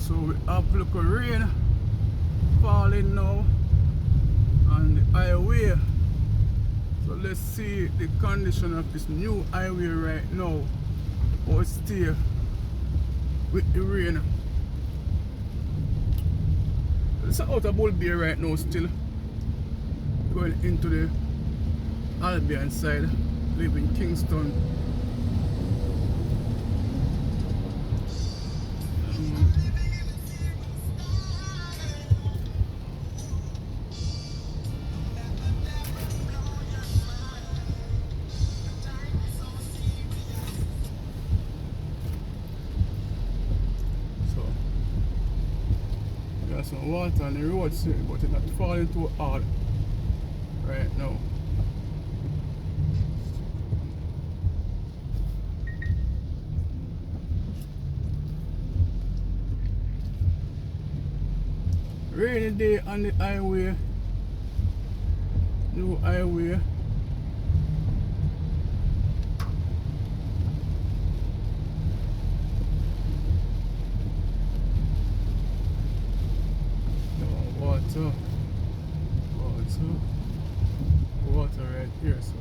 So we have a little rain falling now on the highway. So let's see the condition of this new highway right now. How it stay with the rain. It's out of Bull Bay right now still. Going into the Albion side. Live in Kingston. Some water on the road soon, but it's not falling too hard right now. Rainy day on the highway, new highway. Water right here. So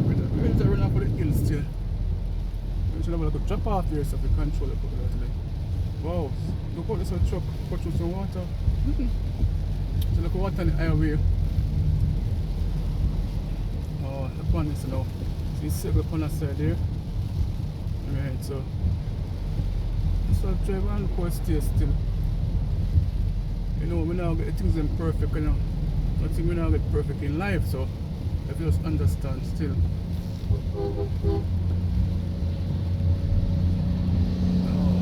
we're going to run up on the hill still. We should have a drop off here so we control it. Wow, look how this truck cut through some water. So look at water on the highway. Oh, look on this now. So you see it on the side there. Right, so drive and look how it stays still. You know, we now get things imperfect, you know. Nothing we now get perfect in life, so if you just understand still. Oh,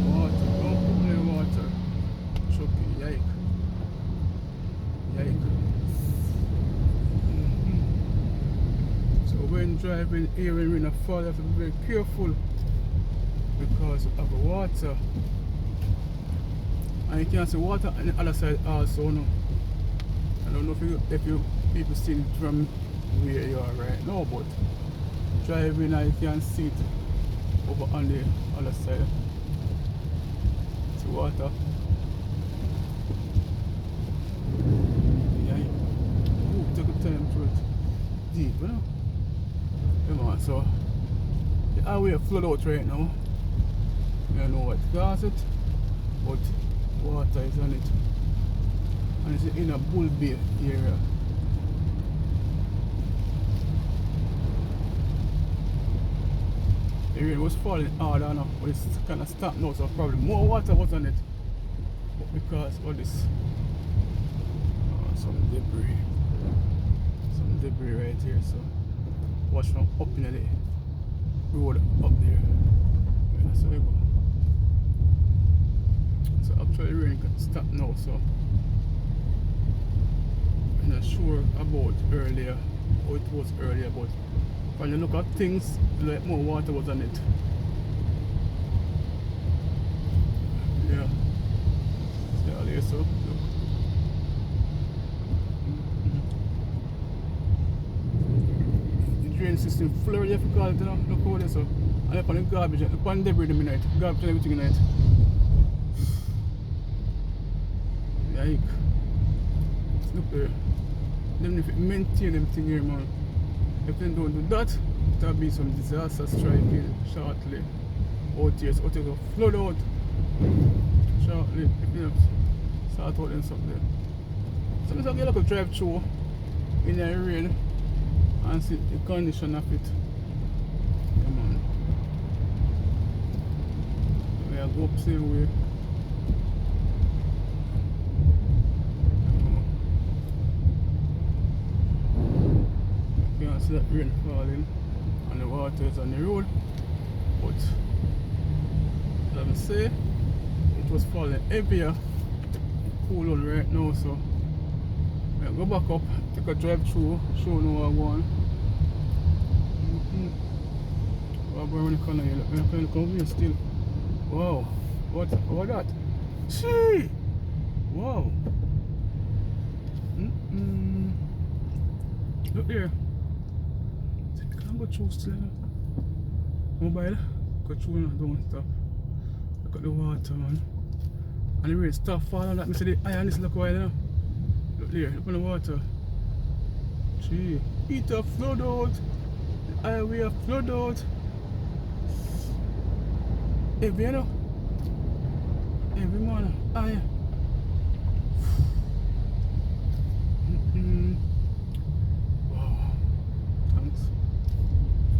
water, don't put me in water. Chucky, yike. Yike. So when driving here when rain fall, you have to be very careful because of the water. And you can see water on the other side also now. I don't know if you people see it from where you are right now, but driving and you can see it over on the other side. It's water. Yeah. Ooh, take a time for it. Deep, you know? Come on, so the highway flood out right now. I don't know what caused it, but water is on it. And it's in a Bull Bay area. The rain was falling harder now, but it's kind of stopped now, so probably more water was on it. But because of this, some debris right here, so watch from up in the road up there. Yeah, so we go. So actually the rain can stop now, so I'm not sure about earlier, how it was earlier, but when you look at things, like more water was on it. Yeah. See all here, so look. The drain system flooded, you have to call it, you know, look over there, so. And up on the garbage, look on the debris in the night, garbage and everything in the night. Yike. Look there. Them if it maintain everything here, man. If they don't do that, there'll be some disaster striking shortly. Out here, so it'll flood out shortly. If you start out and something. So I'm going to drive through in the rain and see the condition of it. Come on. We'll go up the same way. You can see that rain falling and the water is on the road, but let me say it was falling heavier, cool on right now, so I'll go back up, take a drive through, show you what I'm going. I'm going to corner here, I'm going to come here still. Wow, what that? Gee! Wow! Look there. Can't go through still. Mobile, go through and don't stop. Look at the water, man. And the rain stop falling like me say the iron is look wide, you know. Look there, look on the water. Gee, it a flood out. The highway a flood out. Heavy, you know. Heavy man, iron. Wow. Thanks.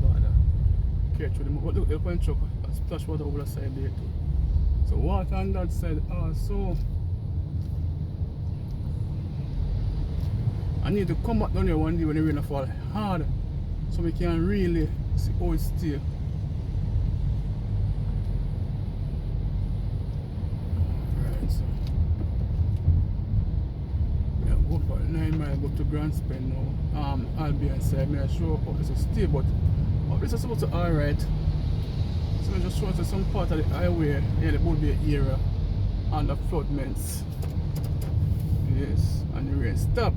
Father. Catch with him. Look, help and truck. Splash water over the side there too. So water on that side also. I need to come back down here one day when the rain fall hard so we can really see how it stay. Right, so yeah, go for 9 miles go to Grand Spain now. I'll be inside. I'm sure how this will stay, but this is supposed to alright. So I just show us some part of the highway near the Boulby area and the floodments. Yes, and the rain stop.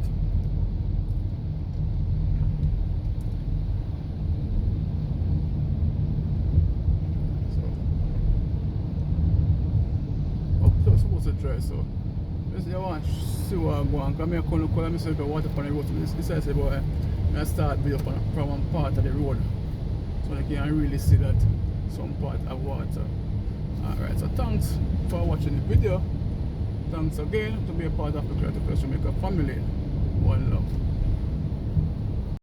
So up supposed to dry, so let's see want to see what I'm going. Because I couldn't call myself the water on the road. So this I say boy, I start video from one part of the road. So I can really see that some part of water. Alright, so thanks for watching the video. Thanks again to be a part of the Creative Filmmaker family. One love.